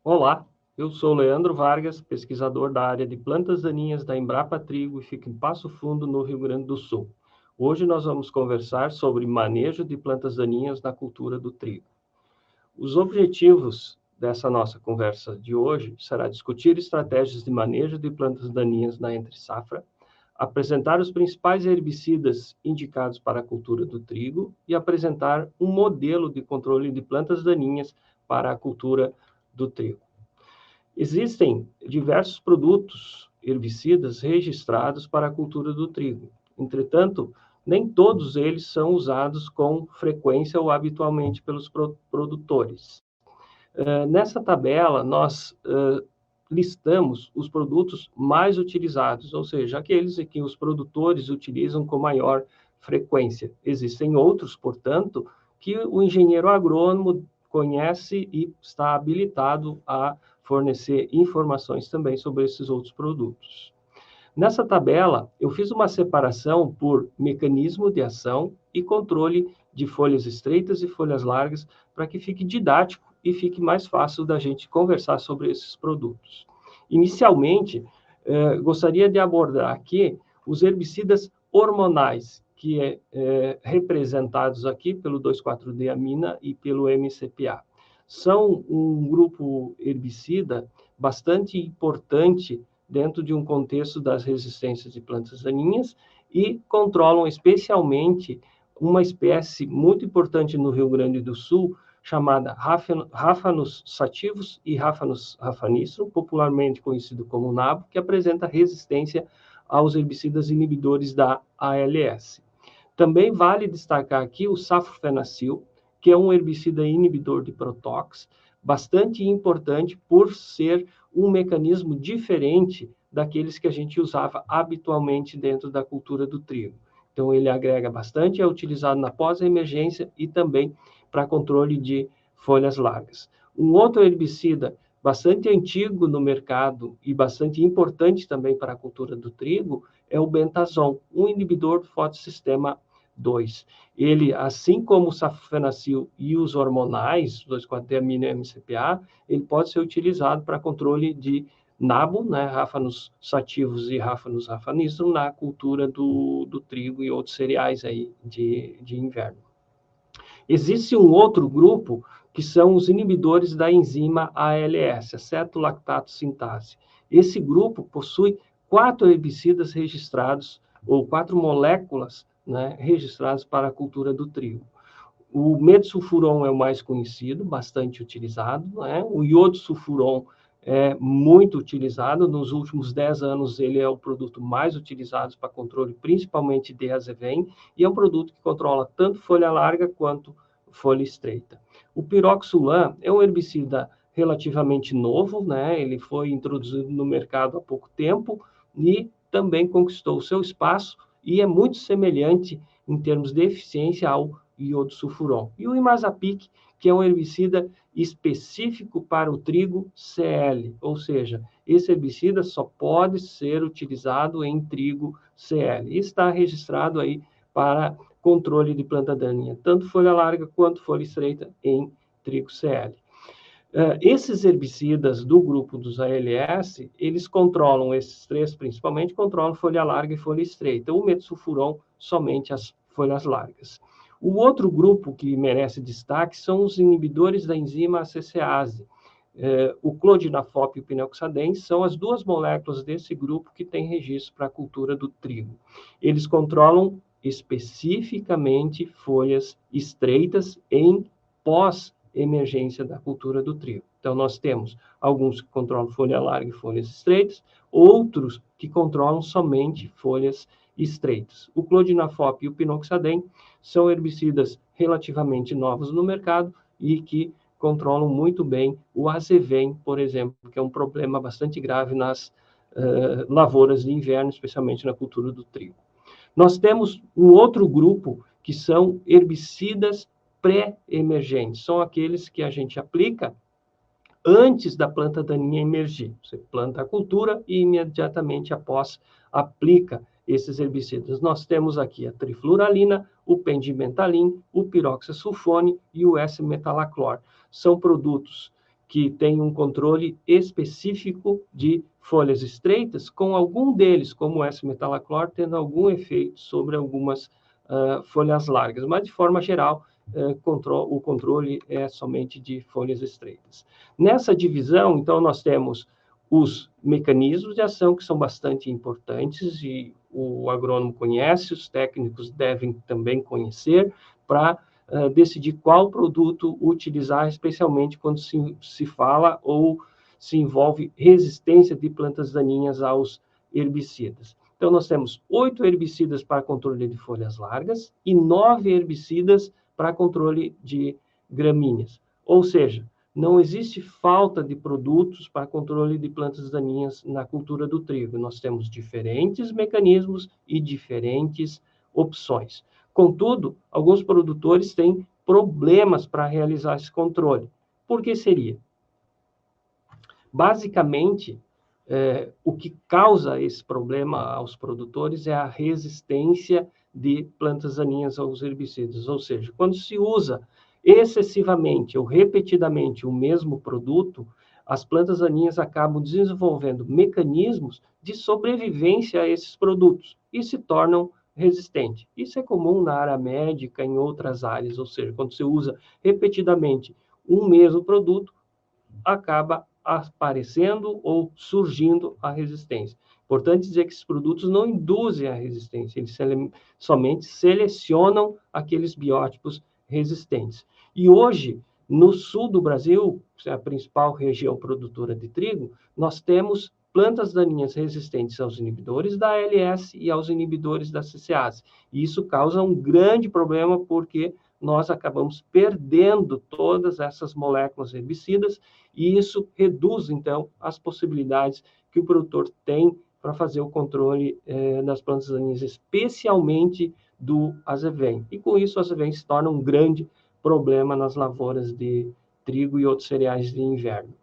Olá, eu sou Leandro Vargas, pesquisador da área de plantas daninhas da Embrapa Trigo e fico em Passo Fundo, no Rio Grande do Sul. Hoje nós vamos conversar sobre manejo de plantas daninhas na cultura do trigo. Os objetivos dessa nossa conversa de hoje será discutir estratégias de manejo de plantas daninhas na entre-safra, apresentar os principais herbicidas indicados para a cultura do trigo e apresentar um modelo de controle de plantas daninhas para a cultura do trigo. Existem diversos produtos herbicidas registrados para a cultura do trigo. Entretanto, nem todos eles são usados com frequência ou habitualmente pelos produtores. Nessa tabela, nós listamos os produtos mais utilizados, ou seja, aqueles que os produtores utilizam com maior frequência. Existem outros, portanto, que o engenheiro agrônomo conhece e está habilitado a fornecer informações também sobre esses outros produtos. Nessa tabela, eu fiz uma separação por mecanismo de ação e controle de folhas estreitas e folhas largas, para que fique didático e fique mais fácil da gente conversar sobre esses produtos. Inicialmente, gostaria de abordar aqui os herbicidas hormonais, que representados aqui pelo 2,4-D-amina e pelo MCPA. São um grupo herbicida bastante importante dentro de um contexto das resistências de plantas daninhas e controlam especialmente uma espécie muito importante no Rio Grande do Sul, chamada Raphanus sativus e Raphanus raphanistrum, popularmente conhecido como nabo, que apresenta resistência aos herbicidas inibidores da ALS. Também vale destacar aqui o safrofenacil, que é um herbicida inibidor de protox, bastante importante por ser um mecanismo diferente daqueles que a gente usava habitualmente dentro da cultura do trigo. Então, ele agrega bastante, é utilizado na pós-emergência e também para controle de folhas largas. Um outro herbicida bastante antigo no mercado e bastante importante também para a cultura do trigo é o bentazon, um inibidor do fotossistema 2. Ele, assim como o safrofenacil e os hormonais, 2,4-D-amina e MCPA, ele pode ser utilizado para controle de nabo, né, Raphanus sativus e Raphanus raphanistrum, na cultura do trigo e outros cereais aí de inverno. Existe um outro grupo que são os inibidores da enzima ALS, aceto-lactato sintase. Esse grupo possui 4 herbicidas registrados, ou 4 moléculas, né, registradas para a cultura do trigo. O metsulfuron é o mais conhecido, bastante utilizado, né? O iodosulfuron é muito utilizado. Nos últimos 10 anos, ele é o produto mais utilizado para controle, principalmente de azevém, e é um produto que controla tanto folha larga quanto folha estreita. O piroxulan é um herbicida relativamente novo, né? Ele foi introduzido no mercado há pouco tempo e também conquistou o seu espaço e é muito semelhante em termos de eficiência ao iodosulfuron. E o imazapic, que é um herbicida específico para o trigo CL, ou seja, esse herbicida só pode ser utilizado em trigo CL. E está registrado aí para controle de planta daninha, tanto folha larga quanto folha estreita em trigo CL. Esses herbicidas do grupo dos ALS, eles controlam, esses três principalmente, controlam folha larga e folha estreita. O metsulfuron, somente as folhas largas. O outro grupo que merece destaque são os inibidores da enzima ACCase. O clodinafop e o pinoxaden são as duas moléculas desse grupo que tem registro para a cultura do trigo. Eles controlam especificamente folhas estreitas em pós-emergência da cultura do trigo. Então, nós temos alguns que controlam folha larga e folhas estreitas, outros que controlam somente folhas estreitas. O clodinafop e o pinoxaden são herbicidas relativamente novos no mercado e que controlam muito bem o azevém, por exemplo, que é um problema bastante grave nas lavouras de inverno, especialmente na cultura do trigo. Nós temos um outro grupo que são herbicidas pré-emergentes. São aqueles que a gente aplica antes da planta daninha emergir. Você planta a cultura e imediatamente após aplica esses herbicidas. Nós temos aqui a trifluralina, o pendimentalin, o piroxasulfone e o S-metalaclor. São produtos que tem um controle específico de folhas estreitas, com algum deles, como o S-metalaclor, tendo algum efeito sobre algumas folhas largas, mas de forma geral, o controle é somente de folhas estreitas. Nessa divisão, então, nós temos os mecanismos de ação, que são bastante importantes, e o agrônomo conhece, os técnicos devem também conhecer, para decidir qual produto utilizar, especialmente quando se fala ou se envolve resistência de plantas daninhas aos herbicidas. Então, nós temos 8 herbicidas para controle de folhas largas e 9 herbicidas para controle de gramíneas. Ou seja, não existe falta de produtos para controle de plantas daninhas na cultura do trigo. Nós temos diferentes mecanismos e diferentes opções. Contudo, alguns produtores têm problemas para realizar esse controle. Por que seria? Basicamente, o que causa esse problema aos produtores é a resistência de plantas daninhas aos herbicidas. Ou seja, quando se usa excessivamente ou repetidamente o mesmo produto, as plantas daninhas acabam desenvolvendo mecanismos de sobrevivência a esses produtos e se tornam resistentes. Isso é comum na área médica, em outras áreas, ou seja, quando você usa repetidamente um mesmo produto, acaba aparecendo ou surgindo a resistência. Importante dizer que esses produtos não induzem a resistência, eles somente selecionam aqueles biótipos resistentes. E hoje, no sul do Brasil, que é a principal região produtora de trigo, nós temos plantas daninhas resistentes aos inibidores da ALS e aos inibidores da CCase. E isso causa um grande problema, porque nós acabamos perdendo todas essas moléculas herbicidas, e isso reduz, então, as possibilidades que o produtor tem para fazer o controle das plantas daninhas, especialmente do azevém. E com isso, o azevém se torna um grande problema nas lavouras de trigo e outros cereais de inverno.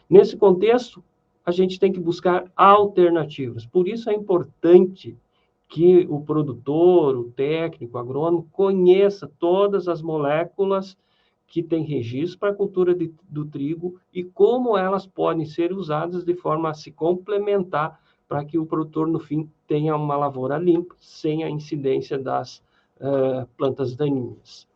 Nesse contexto, a gente tem que buscar alternativas. Por isso é importante que o produtor, o técnico, o agrônomo, conheça todas as moléculas que têm registro para a cultura do trigo e como elas podem ser usadas de forma a se complementar para que o produtor, no fim, tenha uma lavoura limpa, sem a incidência das plantas daninhas.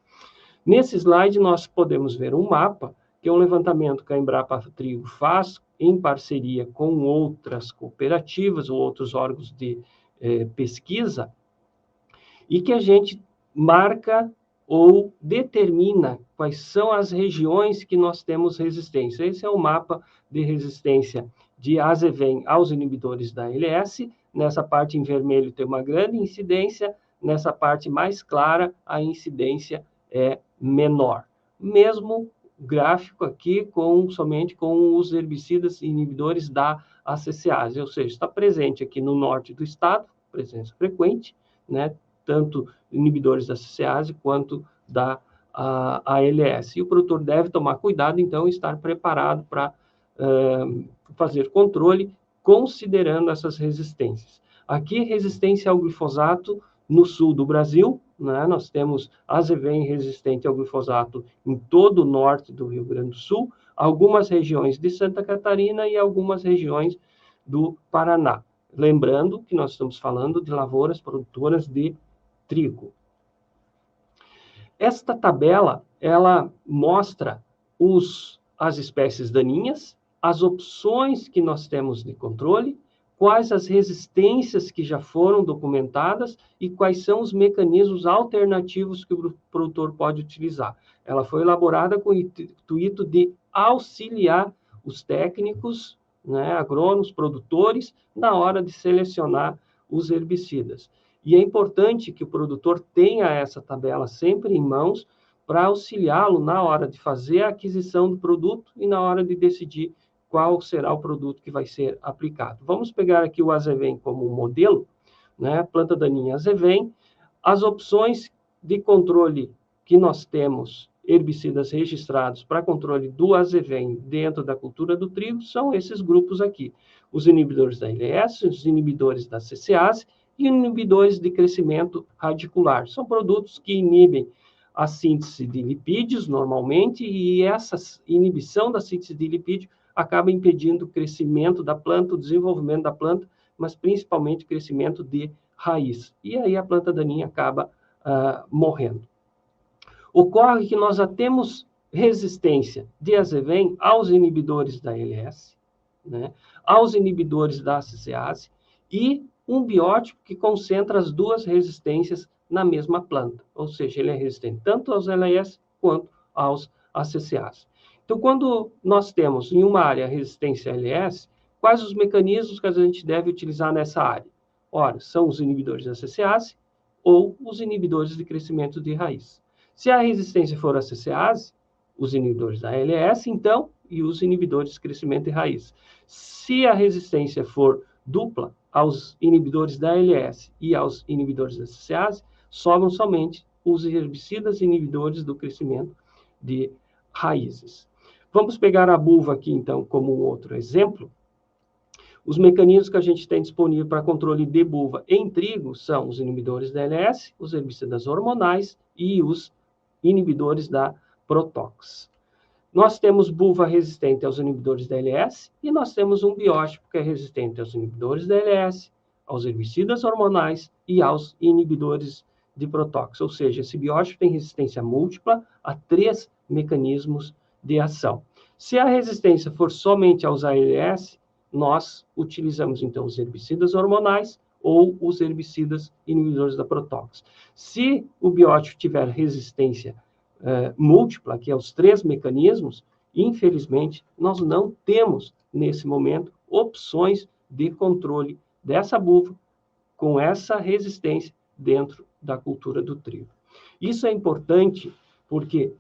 Nesse slide, nós podemos ver um mapa, que é um levantamento que a Embrapa Trigo faz em parceria com outras cooperativas ou outros órgãos de pesquisa, e que a gente marca ou determina quais são as regiões que nós temos resistência. Esse é o mapa de resistência de azevém aos inibidores da ALS. Nessa parte em vermelho tem uma grande incidência, nessa parte mais clara a incidência é menor. Mesmo gráfico aqui somente com os herbicidas inibidores da ACCase, ou seja, está presente aqui no norte do estado, presença frequente, né? Tanto inibidores da ACCase quanto da ALS. E o produtor deve tomar cuidado, então, e estar preparado para fazer controle, considerando essas resistências. Aqui, resistência ao glifosato no sul do Brasil, né? Nós temos azevém resistente ao glifosato em todo o norte do Rio Grande do Sul, algumas regiões de Santa Catarina e algumas regiões do Paraná. Lembrando que nós estamos falando de lavouras produtoras de trigo. Esta tabela, ela mostra as espécies daninhas, as opções que nós temos de controle, quais as resistências que já foram documentadas e quais são os mecanismos alternativos que o produtor pode utilizar. Ela foi elaborada com o intuito de auxiliar os técnicos, né, agrônomos, produtores, na hora de selecionar os herbicidas. E é importante que o produtor tenha essa tabela sempre em mãos para auxiliá-lo na hora de fazer a aquisição do produto e na hora de decidir qual será o produto que vai ser aplicado. Vamos pegar aqui o azevém como modelo, né? Planta daninha azevém. As opções de controle que nós temos, herbicidas registrados para controle do azevém dentro da cultura do trigo, são esses grupos aqui. Os inibidores da ALS, os inibidores da CCase e inibidores de crescimento radicular. São produtos que inibem a síntese de lipídios, normalmente, e essa inibição da síntese de lipídio acaba impedindo o crescimento da planta, o desenvolvimento da planta, mas principalmente o crescimento de raiz. E aí a planta daninha acaba morrendo. Ocorre que nós já temos resistência de azevém aos inibidores da ALS, né, aos inibidores da ACCase e um biótipo que concentra as duas resistências na mesma planta, ou seja, ele é resistente tanto aos ALS quanto aos ACCase. Então, quando nós temos em uma área resistência a ALS, quais os mecanismos que a gente deve utilizar nessa área? Ora, são os inibidores da ACCase ou os inibidores de crescimento de raiz. Se a resistência for a ACCase, os inibidores da ALS, então, e os inibidores de crescimento de raiz. Se a resistência for dupla aos inibidores da ALS e aos inibidores da ACCase, sobram somente os herbicidas inibidores do crescimento de raízes. Vamos pegar a buva aqui, então, como um outro exemplo. Os mecanismos que a gente tem disponível para controle de buva em trigo são os inibidores da ALS, os herbicidas hormonais e os inibidores da Protox. Nós temos buva resistente aos inibidores da ALS e nós temos um biótipo que é resistente aos inibidores da ALS, aos herbicidas hormonais e aos inibidores de Protox. Ou seja, esse biótipo tem resistência múltipla a 3 mecanismos de ação. Se a resistência for somente aos ALS, nós utilizamos, então, os herbicidas hormonais ou os herbicidas inibidores da Protox. Se o biótipo tiver resistência múltipla, que é os 3 mecanismos, infelizmente, nós não temos, nesse momento, opções de controle dessa buva com essa resistência dentro da cultura do trigo. Isso é importante porque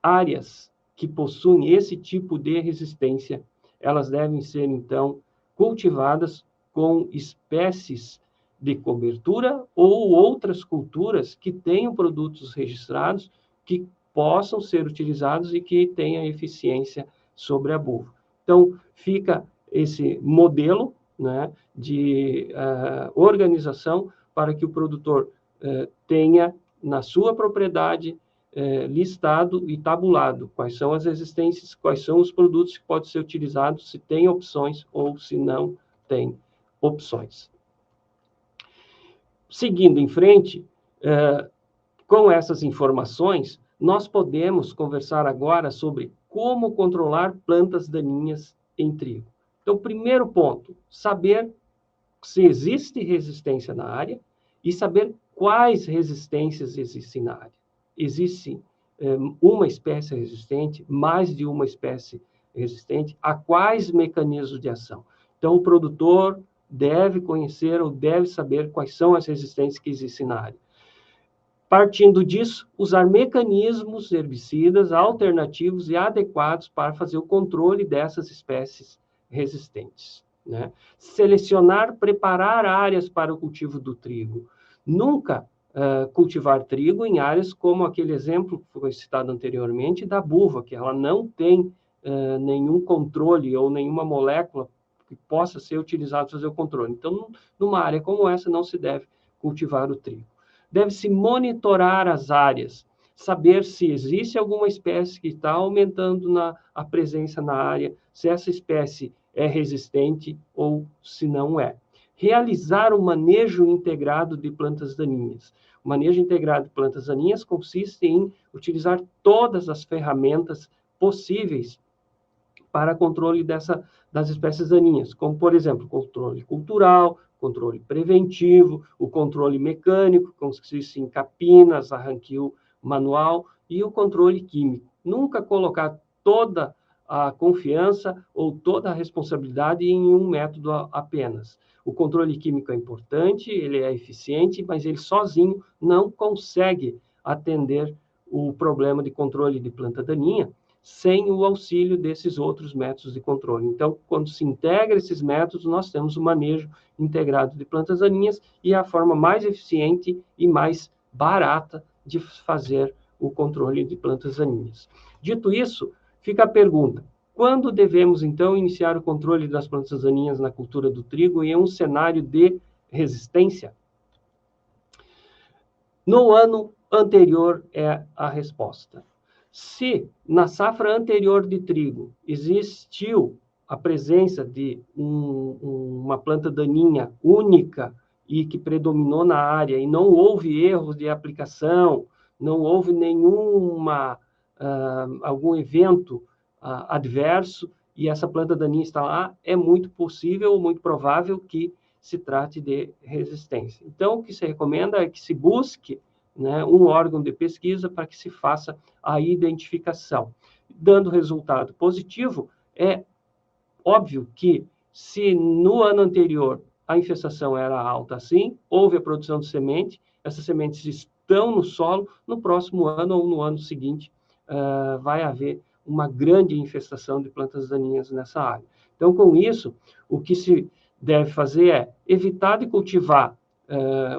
áreas que possuem esse tipo de resistência, elas devem ser, então, cultivadas com espécies de cobertura ou outras culturas que tenham produtos registrados que possam ser utilizados e que tenham eficiência sobre a buva. Então, fica esse modelo, né, de organização para que o produtor tenha na sua propriedade listado e tabulado quais são as resistências, quais são os produtos que podem ser utilizados, se tem opções ou se não tem opções. Seguindo em frente, com essas informações, nós podemos conversar agora sobre como controlar plantas daninhas em trigo. Então, primeiro ponto, saber se existe resistência na área e saber quais resistências existem na área. Existe uma espécie resistente, mais de uma espécie resistente, a quais mecanismos de ação? Então, o produtor deve conhecer ou deve saber quais são as resistências que existem na área. Partindo disso, usar mecanismos herbicidas alternativos e adequados para fazer o controle dessas espécies resistentes, né? Selecionar, preparar áreas para o cultivo do trigo. Nunca cultivar trigo em áreas como aquele exemplo que foi citado anteriormente da buva, que ela não tem nenhum controle ou nenhuma molécula que possa ser utilizada para fazer o controle. Então, numa área como essa, não se deve cultivar o trigo. Deve-se monitorar as áreas, saber se existe alguma espécie que está aumentando a presença na área, se essa espécie é resistente ou se não é. Realizar o manejo integrado de plantas daninhas. O manejo integrado de plantas daninhas consiste em utilizar todas as ferramentas possíveis para controle das espécies daninhas, como, por exemplo, controle cultural, controle preventivo, o controle mecânico, consiste em capinas, arranquio manual, e o controle químico. Nunca colocar toda a confiança ou toda a responsabilidade em um método apenas. O controle químico é importante, ele é eficiente, mas ele sozinho não consegue atender o problema de controle de planta daninha sem o auxílio desses outros métodos de controle. Então, quando se integra esses métodos, nós temos o manejo integrado de plantas daninhas e é a forma mais eficiente e mais barata de fazer o controle de plantas daninhas. Dito isso, fica a pergunta: quando devemos, então, iniciar o controle das plantas daninhas na cultura do trigo em um cenário de resistência? No ano anterior é a resposta. Se na safra anterior de trigo existiu a presença de uma planta daninha única e que predominou na área e não houve erros de aplicação, não houve algum evento adverso e essa planta daninha está lá, é muito possível, muito provável que se trate de resistência. Então, o que se recomenda é que se busque, né, um órgão de pesquisa para que se faça a identificação. Dando resultado positivo, é óbvio que se no ano anterior a infestação era alta assim, houve a produção de semente, essas sementes estão no solo, no próximo ano ou no ano seguinte vai haver uma grande infestação de plantas daninhas nessa área. Então, com isso, o que se deve fazer é evitar de cultivar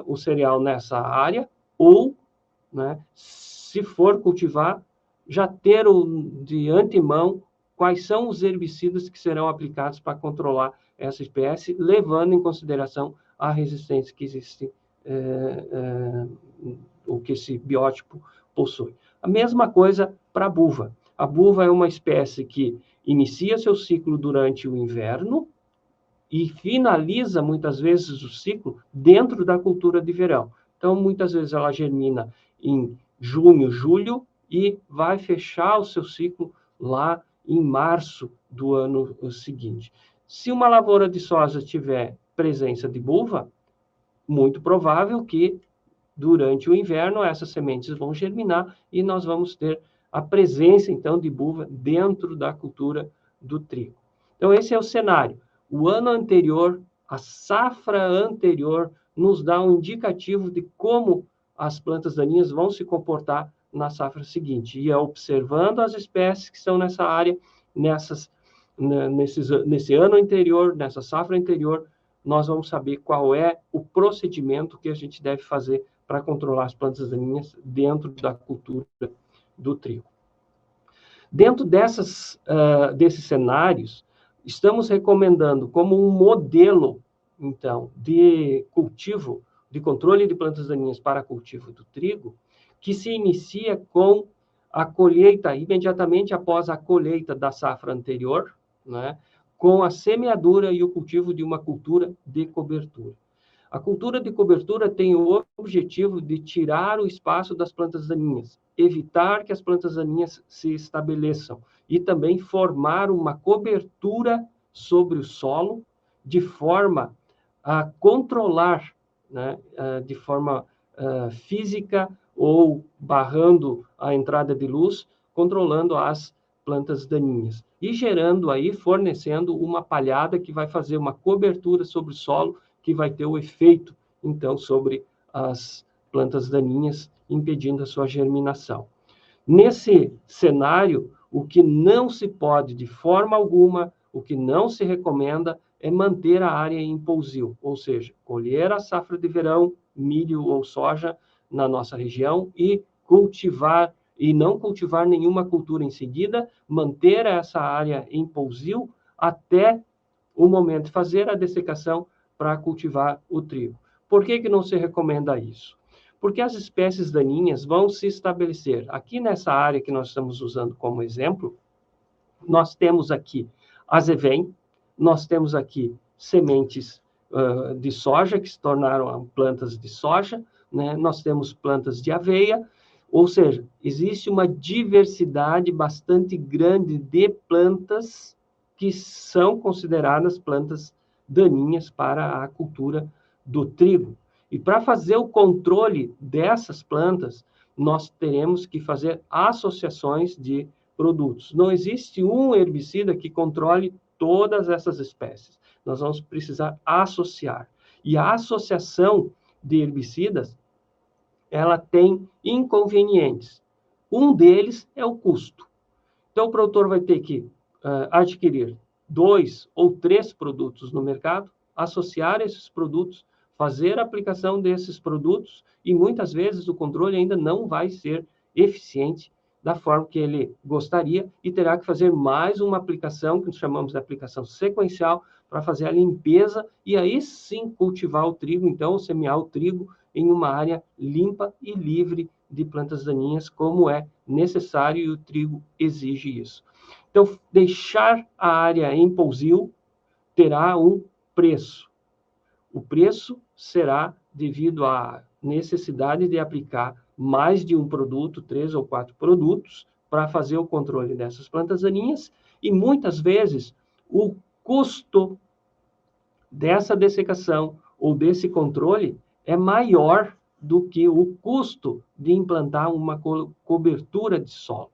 o cereal nessa área ou, né, se for cultivar, já ter de antemão quais são os herbicidas que serão aplicados para controlar essa espécie, levando em consideração a resistência que existe, o que esse biótipo possui. A mesma coisa para a buva. A buva é uma espécie que inicia seu ciclo durante o inverno e finaliza, muitas vezes, o ciclo dentro da cultura de verão. Então, muitas vezes ela germina em junho, julho e vai fechar o seu ciclo lá em março do ano seguinte. Se uma lavoura de soja tiver presença de buva, muito provável que durante o inverno essas sementes vão germinar e nós vamos ter a presença, então, de buva dentro da cultura do trigo. Então, esse é o cenário. O ano anterior, a safra anterior, nos dá um indicativo de como as plantas daninhas vão se comportar na safra seguinte. E é observando as espécies que estão nessa área, nesse ano anterior, nessa safra anterior, nós vamos saber qual é o procedimento que a gente deve fazer para controlar as plantas daninhas dentro da cultura do trigo. Dentro desses cenários, estamos recomendando como um modelo, então, de cultivo, de controle de plantas daninhas para cultivo do trigo, que se inicia com a colheita, imediatamente após a colheita da safra anterior, né, com a semeadura e o cultivo de uma cultura de cobertura. A cultura de cobertura tem o objetivo de tirar o espaço das plantas daninhas, evitar que as plantas daninhas se estabeleçam e também formar uma cobertura sobre o solo de forma a controlar, né, de forma física ou barrando a entrada de luz, controlando as plantas daninhas e gerando aí, fornecendo uma palhada que vai fazer uma cobertura sobre o solo que vai ter o efeito, então, sobre as plantas daninhas, impedindo a sua germinação. Nesse cenário, o que não se pode, de forma alguma, o que não se recomenda é manter a área em pousio, ou seja, colher a safra de verão, milho ou soja na nossa região e cultivar, e não cultivar nenhuma cultura em seguida, manter essa área em pousio até o momento de fazer a dessecação para cultivar o trigo. Por que não se recomenda isso? Porque as espécies daninhas vão se estabelecer. Aqui nessa área que nós estamos usando como exemplo, nós temos aqui azevém, nós temos aqui sementes de soja, que se tornaram plantas de soja, né? Nós temos plantas de aveia, ou seja, existe uma diversidade bastante grande de plantas que são consideradas plantas daninhas para a cultura do trigo. E para fazer o controle dessas plantas, nós teremos que fazer associações de produtos. Não existe um herbicida que controle todas essas espécies. Nós vamos precisar associar. E a associação de herbicidas, ela tem inconvenientes. Um deles é o custo. Então, o produtor vai ter que adquirir 2 ou 3 produtos no mercado, associar esses produtos, fazer a aplicação desses produtos e, muitas vezes, o controle ainda não vai ser eficiente da forma que ele gostaria e terá que fazer mais uma aplicação, que nós chamamos de aplicação sequencial, para fazer a limpeza e aí sim cultivar o trigo, então semear o trigo em uma área limpa e livre de plantas daninhas, como é necessário, e o trigo exige isso. Então, deixar a área em pousio terá um preço. O preço será devido à necessidade de aplicar mais de um produto, 3 ou 4 produtos, para fazer o controle dessas plantas daninhas, e muitas vezes o custo dessa dessecação ou desse controle é maior do que o custo de implantar uma cobertura de solo.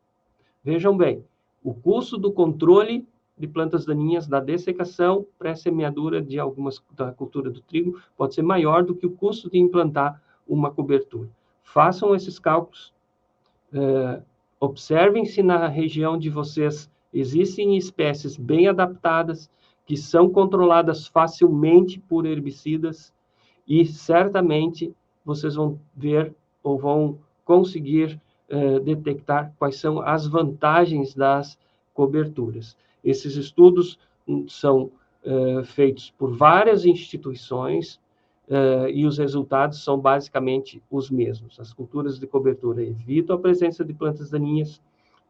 Vejam bem, o custo do controle de plantas daninhas, da dessecação, pré-semeadura de algumas da cultura do trigo, pode ser maior do que o custo de implantar uma cobertura. Façam esses cálculos, observem se na região de vocês existem espécies bem adaptadas, que são controladas facilmente por herbicidas, e certamente vocês vão ver ou vão conseguir detectar quais são as vantagens das coberturas. Esses estudos são feitos por várias instituições e os resultados são basicamente os mesmos. As culturas de cobertura evitam a presença de plantas daninhas,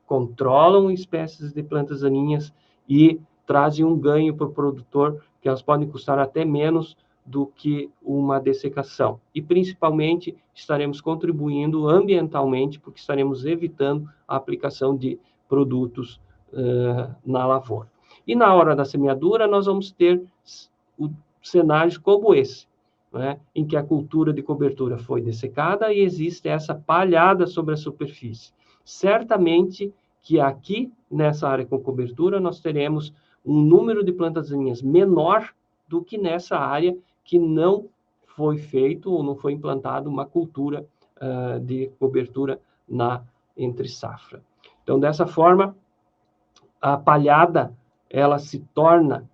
controlam espécies de plantas daninhas e trazem um ganho para o produtor, que elas podem custar até menos do que uma dessecação. E, principalmente, estaremos contribuindo ambientalmente, porque estaremos evitando a aplicação de produtos na lavoura. E na hora da semeadura, nós vamos ter cenários como esse, né, em que a cultura de cobertura foi dessecada e existe essa palhada sobre a superfície. Certamente que aqui, nessa área com cobertura, nós teremos um número de plantas daninhas menor do que nessa área que não foi feito ou não foi implantado uma cultura de cobertura na entre-safra. Então, dessa forma, a palhada, ela se torna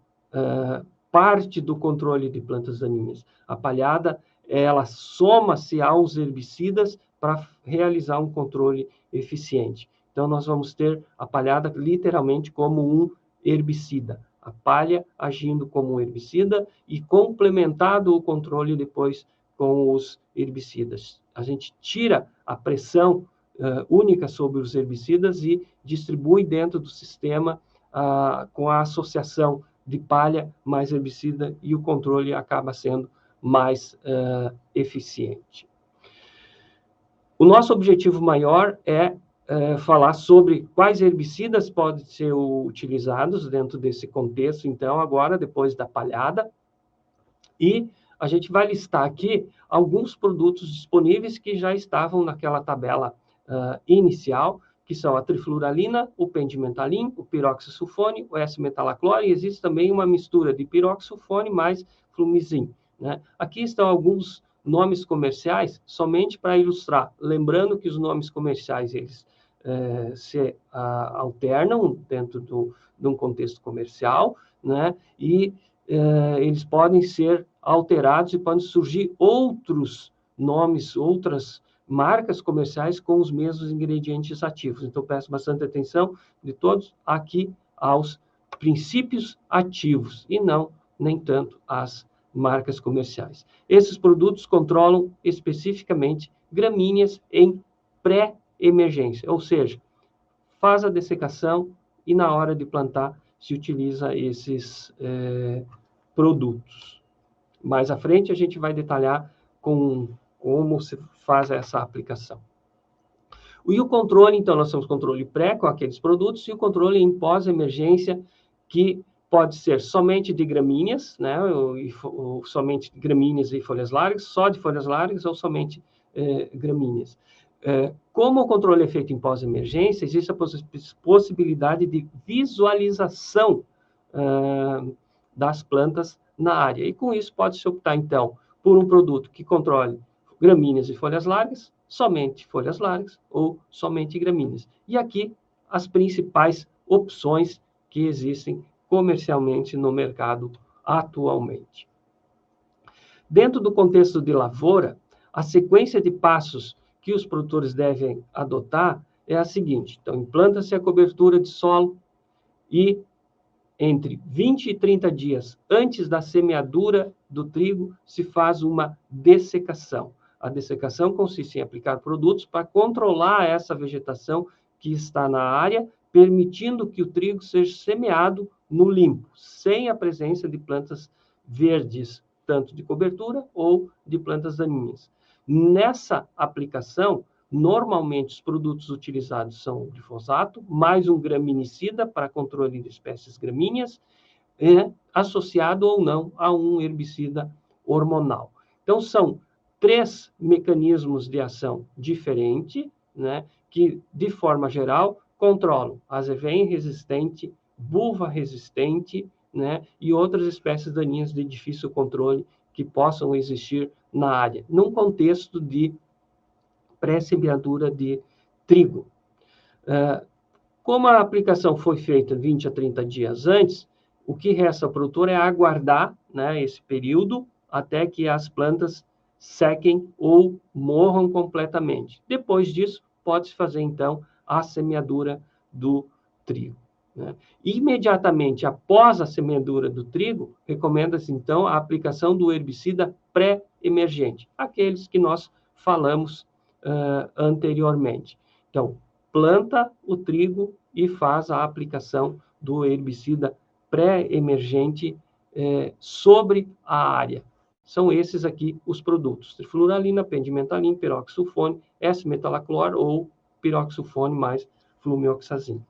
parte do controle de plantas daninhas. A palhada, ela soma-se aos herbicidas para realizar um controle eficiente. Então, nós vamos ter a palhada literalmente como um herbicida. A palha agindo como um herbicida e complementado o controle depois com os herbicidas. A gente tira a pressão única sobre os herbicidas e distribui dentro do sistema com a associação de palha mais herbicida, e o controle acaba sendo mais eficiente. O nosso objetivo maior é falar sobre quais herbicidas podem ser utilizados dentro desse contexto, então, agora, depois da palhada, e a gente vai listar aqui alguns produtos disponíveis que já estavam naquela tabela inicial, que são a trifluralina, o pendimetalin, o piroxasulfone, o S-metalacloro, e existe também uma mistura de piroxasulfone mais flumizin, né? Aqui estão alguns nomes comerciais, somente para ilustrar, lembrando que os nomes comerciais, eles se alternam dentro de um contexto comercial, né? E eles podem ser alterados e podem surgir outros nomes, outras marcas comerciais com os mesmos ingredientes ativos. Então, peço bastante atenção de todos aqui aos princípios ativos e não, nem tanto, às marcas comerciais. Esses produtos controlam especificamente gramíneas em pré-emergência, ou seja, faz a dessecação e na hora de plantar se utiliza esses produtos. Mais à frente a gente vai detalhar como se faz essa aplicação. E o controle, então, nós temos controle pré com aqueles produtos e o controle em pós-emergência, que pode ser somente de gramíneas, né, ou somente gramíneas e folhas largas, só de folhas largas ou somente gramíneas. Como o controle é feito em pós-emergência, existe a possibilidade de visualização das plantas na área. E com isso pode-se optar, então, por um produto que controle gramíneas e folhas largas, somente folhas largas ou somente gramíneas. E aqui as principais opções que existem comercialmente no mercado atualmente. Dentro do contexto de lavoura, a sequência de passos que os produtores devem adotar é a seguinte. Então, implanta-se a cobertura de solo e entre 20 e 30 dias antes da semeadura do trigo, se faz uma dessecação. A dessecação consiste em aplicar produtos para controlar essa vegetação que está na área, permitindo que o trigo seja semeado no limpo, sem a presença de plantas verdes, tanto de cobertura ou de plantas daninhas. Nessa aplicação, normalmente os produtos utilizados são o glifosato, mais um graminicida para controle de espécies gramíneas, associado ou não a um herbicida hormonal. Então, são 3 mecanismos de ação diferentes, né, que, de forma geral, controlam azevém resistente, buva resistente, né, e outras espécies daninhas de difícil controle que possam existir na área, num contexto de pré-semeadura de trigo. Como a aplicação foi feita 20 a 30 dias antes, o que resta ao produtor é aguardar, né, esse período até que as plantas sequem ou morram completamente. Depois disso, pode-se fazer, então, a semeadura do trigo, né? Imediatamente após a semeadura do trigo, recomenda-se, então, a aplicação do herbicida pré-emergente, aqueles que nós falamos anteriormente. Então, planta o trigo e faz a aplicação do herbicida pré-emergente sobre a área. São esses aqui os produtos: trifluoralina, pendimetalina, piroxsulfone, S-metalaclor ou piroxsulfone mais flumioxazina.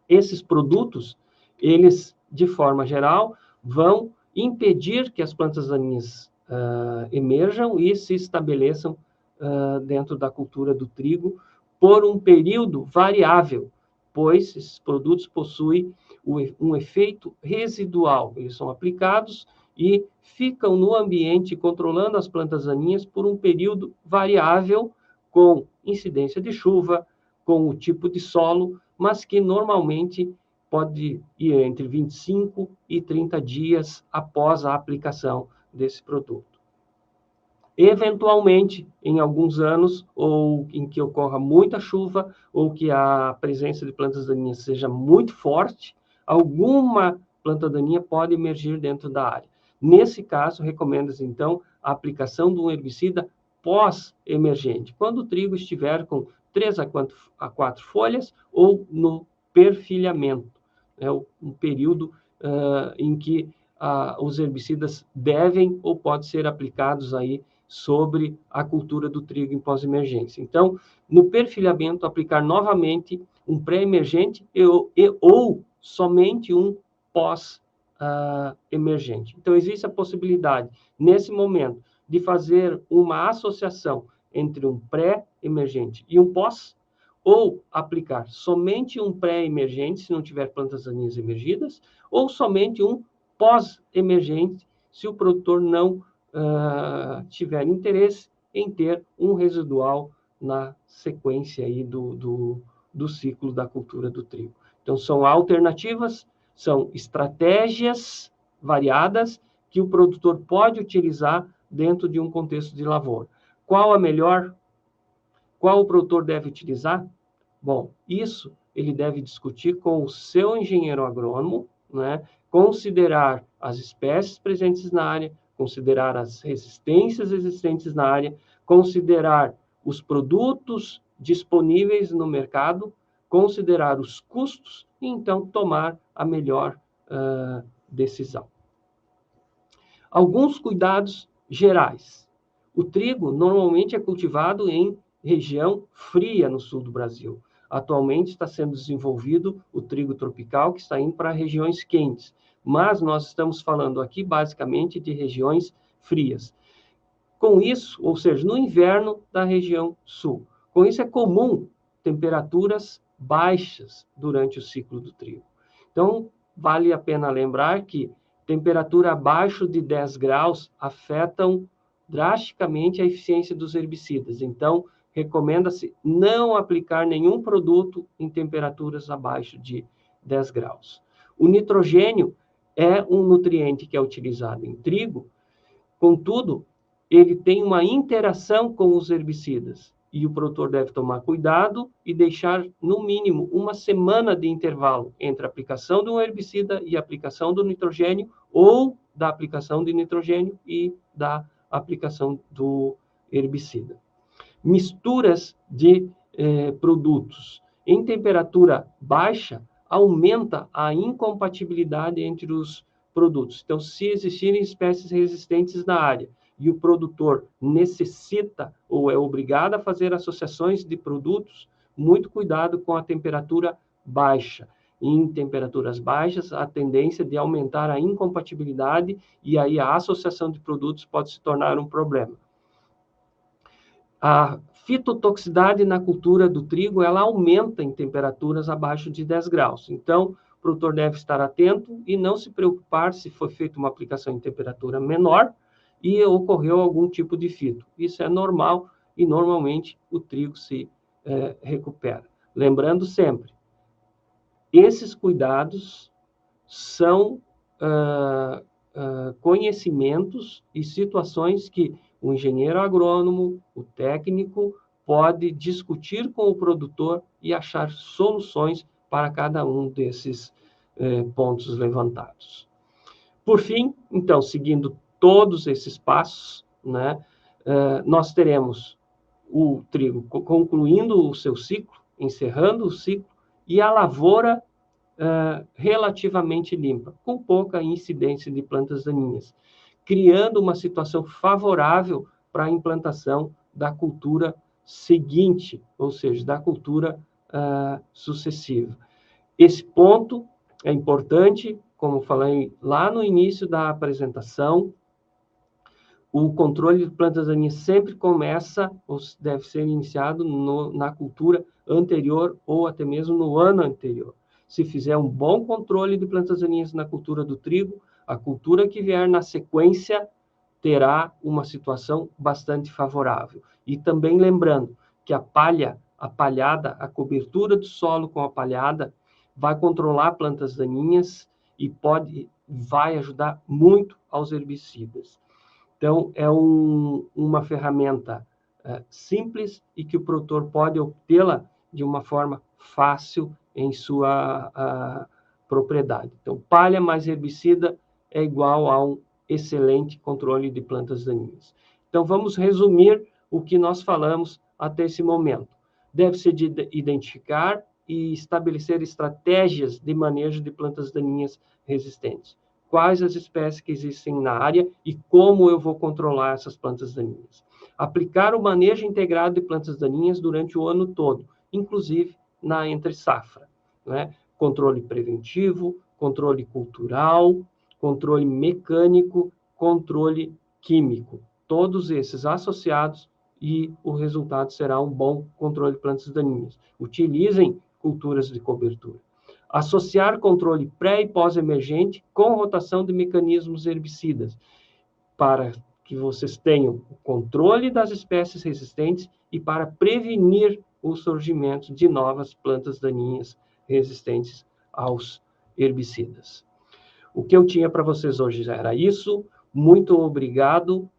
Esses produtos, eles, de forma geral, vão impedir que as plantas daninhas emerjam e se estabeleçam dentro da cultura do trigo por um período variável, pois esses produtos possuem um efeito residual. Eles são aplicados e ficam no ambiente controlando as plantas daninhas por um período variável, com incidência de chuva, com o tipo de solo, mas que normalmente pode ir entre 25 e 30 dias após a aplicação desse produto. Eventualmente, em alguns anos, ou em que ocorra muita chuva, ou que a presença de plantas daninhas seja muito forte, alguma planta daninha pode emergir dentro da área. Nesse caso, recomenda-se, então, a aplicação de um herbicida pós-emergente, quando o trigo estiver com 3 a 4 folhas ou no perfilhamento, né, um período em que os herbicidas devem ou podem ser aplicados aí sobre a cultura do trigo em pós-emergência. Então, no perfilhamento, aplicar novamente um pré-emergente ou somente um pós-emergente. Então, existe a possibilidade, nesse momento, de fazer uma associação entre um pré-emergente e um pós, ou aplicar somente um pré-emergente, se não tiver plantas daninhas emergidas, ou somente um pós-emergente, se o produtor não tiver interesse em ter um residual na sequência aí do ciclo da cultura do trigo. Então, são alternativas, são estratégias variadas que o produtor pode utilizar dentro de um contexto de lavoura. Qual a melhor? Qual o produtor deve utilizar? Bom, isso ele deve discutir com o seu engenheiro agrônomo, né? Considerar as espécies presentes na área, considerar as resistências existentes na área, considerar os produtos disponíveis no mercado, considerar os custos e, então, tomar a melhor decisão. Alguns cuidados gerais. O trigo normalmente é cultivado em região fria no sul do Brasil. Atualmente está sendo desenvolvido o trigo tropical, que está indo para regiões quentes. Mas nós estamos falando aqui, basicamente, de regiões frias. Com isso, ou seja, no inverno da região sul. Com isso, é comum temperaturas baixas durante o ciclo do trigo. Então, vale a pena lembrar que temperatura abaixo de 10 graus afetam drasticamente a eficiência dos herbicidas. Então, recomenda-se não aplicar nenhum produto em temperaturas abaixo de 10 graus. O nitrogênio é um nutriente que é utilizado em trigo, contudo, ele tem uma interação com os herbicidas, e o produtor deve tomar cuidado e deixar, no mínimo, uma semana de intervalo entre a aplicação do herbicida e a aplicação do nitrogênio, ou da aplicação de nitrogênio e da aplicação do herbicida. Misturas de produtos em temperatura baixa aumenta a incompatibilidade entre os produtos. Então, se existirem espécies resistentes na área e o produtor necessita ou é obrigado a fazer associações de produtos, muito cuidado com a temperatura baixa. Em temperaturas baixas, a tendência de aumentar a incompatibilidade e aí a associação de produtos pode se tornar um problema. A fitotoxicidade na cultura do trigo, ela aumenta em temperaturas abaixo de 10 graus. Então, o produtor deve estar atento e não se preocupar se foi feita uma aplicação em temperatura menor e ocorreu algum tipo de fito. Isso é normal e, normalmente, o trigo se recupera. Lembrando sempre, esses cuidados são conhecimentos e situações que o engenheiro agrônomo, o técnico, pode discutir com o produtor e achar soluções para cada um desses pontos levantados. Por fim, então, seguindo todos esses passos, né, nós teremos o trigo concluindo o seu ciclo, encerrando o ciclo, e a lavoura relativamente limpa, com pouca incidência de plantas daninhas, criando uma situação favorável para a implantação da cultura seguinte, ou seja, da cultura sucessiva. Esse ponto é importante, como falei lá no início da apresentação, o controle de plantas daninhas sempre começa, ou deve ser iniciado na cultura anterior ou até mesmo no ano anterior. Se fizer um bom controle de plantas daninhas na cultura do trigo, a cultura que vier na sequência terá uma situação bastante favorável. E também lembrando que a palhada, a cobertura do solo com a palhada, vai controlar plantas daninhas e vai ajudar muito aos herbicidas. Então, é uma ferramenta simples e que o produtor pode obtê-la de uma forma fácil em sua propriedade. Então, palha mais herbicida é igual a um excelente controle de plantas daninhas. Então, vamos resumir o que nós falamos até esse momento. Deve-se identificar e estabelecer estratégias de manejo de plantas daninhas resistentes. Quais as espécies que existem na área e como eu vou controlar essas plantas daninhas. Aplicar o manejo integrado de plantas daninhas durante o ano todo, inclusive na entre-safra, né? Controle preventivo, controle cultural, controle mecânico, controle químico. Todos esses associados e o resultado será um bom controle de plantas daninhas. Utilizem culturas de cobertura. Associar controle pré- e pós-emergente com rotação de mecanismos herbicidas, para que vocês tenham o controle das espécies resistentes e para prevenir o surgimento de novas plantas daninhas resistentes aos herbicidas. O que eu tinha para vocês hoje era isso. Muito obrigado